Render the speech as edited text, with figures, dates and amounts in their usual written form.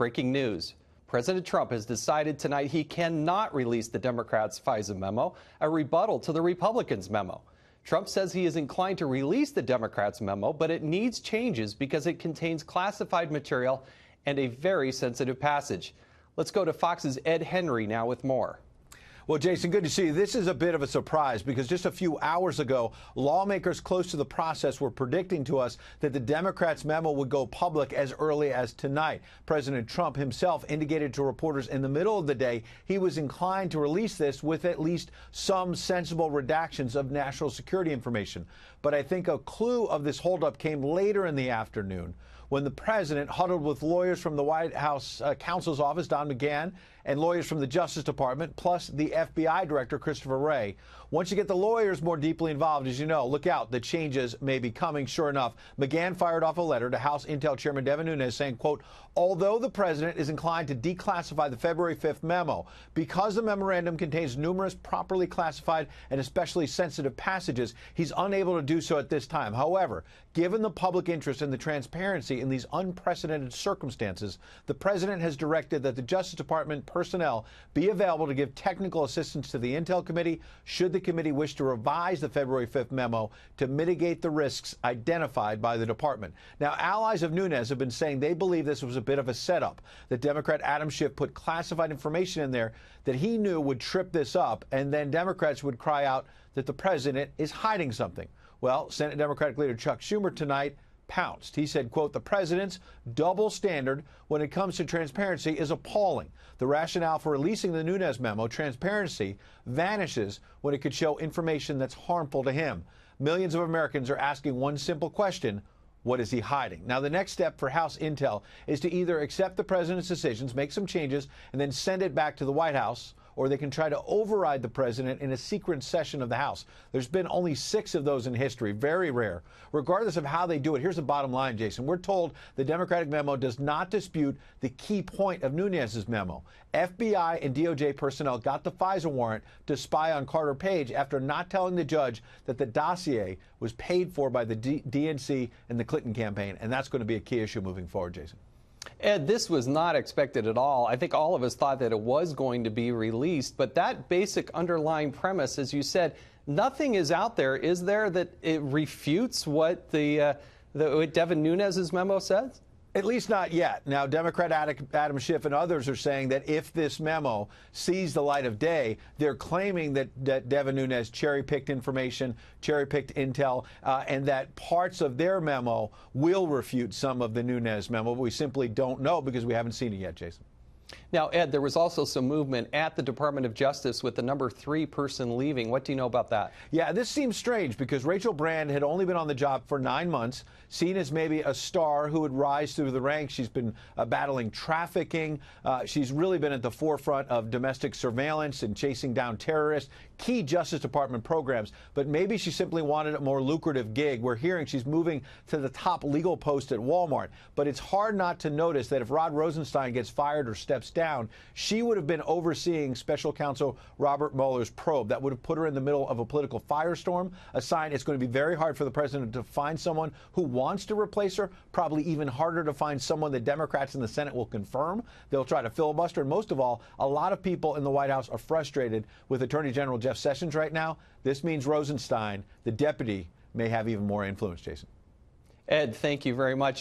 breaking news. President Trump has decided tonight he cannot release the Democrats' FISA memo, a rebuttal to the Republicans' memo. Trump says he is inclined to release the Democrats' memo, but it needs changes because it contains classified material and a very sensitive passage. Let's go to Fox's Ed Henry now with more. Well, Jason, good to see you. This is a bit of a surprise because just a few hours ago, lawmakers close to the process were predicting to us that the Democrats' memo would go public as early as tonight. President Trump himself indicated to reporters in the middle of the day he was inclined to release this with at least some sensible redactions of national security information. But I think a clue of this holdup came later in the afternoon when the president huddled with lawyers from the White House counsel's office, Don McGahn, and lawyers from the Justice Department, plus the FBI director, Christopher Wray. Once you get the lawyers more deeply involved, as you know, look out, the changes may be coming. Sure enough, McGahn fired off a letter to House Intel Chairman Devin Nunes saying, quote, although the president is inclined to declassify the February 5th memo, because the memorandum contains numerous properly classified and especially sensitive passages, he's unable to do so at this time. However, given the public interest and the transparency in these unprecedented circumstances, the president has directed that the Justice Department personnel be available to give technical assistance to the Intel Committee should the committee wish to revise the February 5th memo to mitigate the risks identified by the department. Now, allies of Nunes have been saying they believe this was a bit of a setup. The Democrat Adam Schiff put classified information in there that he knew would trip this up, and then Democrats would cry out that the president is hiding something. Well, Senate Democratic leader Chuck Schumer tonight pounced. He said, quote, the president's double standard when it comes to transparency is appalling. The rationale for releasing the Nunes memo, transparency, vanishes when it could show information that's harmful to him. Millions of Americans are asking one simple question. What is he hiding? Now, the next step for House Intel is to either accept the president's decisions, make some changes, and then send it back to the White House, or they can try to override the president in a secret session of the House. There's been only 6 of those in history, very rare. Regardless of how they do it, here's the bottom line, Jason. We're told the Democratic memo does not dispute the key point of Nunes' memo. FBI and DOJ personnel got the FISA warrant to spy on Carter Page after not telling the judge that the dossier was paid for by the DNC and the Clinton campaign, and that's going to be a key issue moving forward, Jason. Ed, this was not expected at all. I think all of us thought that it was going to be released, but that basic underlying premise, as you said, nothing is out there, is there, that it refutes what what Devin Nunes' memo says? At least not yet. Now, Democrat Adam Schiff and others are saying that if this memo sees the light of day, they're claiming that Devin Nunes cherry-picked information, cherry-picked intel, and that parts of their memo will refute some of the Nunes memo. But we simply don't know because we haven't seen it yet, Jason. Now, Ed, there was also some movement at the Department of Justice with the number 3 person leaving. What do you know about that? Yeah, this seems strange because Rachel Brand had only been on the job for 9 months, seen as maybe a star who would rise through the ranks. She's been battling trafficking. She's really been at the forefront of domestic surveillance and chasing down terrorists, key Justice Department programs. But maybe she simply wanted a more lucrative gig. We're hearing she's moving to the top legal post at Walmart. But it's hard not to notice that if Rod Rosenstein gets fired or steps down, she would have been overseeing special counsel Robert Mueller's probe. That would have put her in the middle of a political firestorm, a sign it's going to be very hard for the president to find someone who wants to replace her, probably even harder to find someone the Democrats in the Senate will confirm. They'll try to filibuster. And most of all, a lot of people in the White House are frustrated with Attorney General Jeff Sessions right now. This means Rosenstein, the deputy, may have even more influence, Jason. Ed, thank you very much.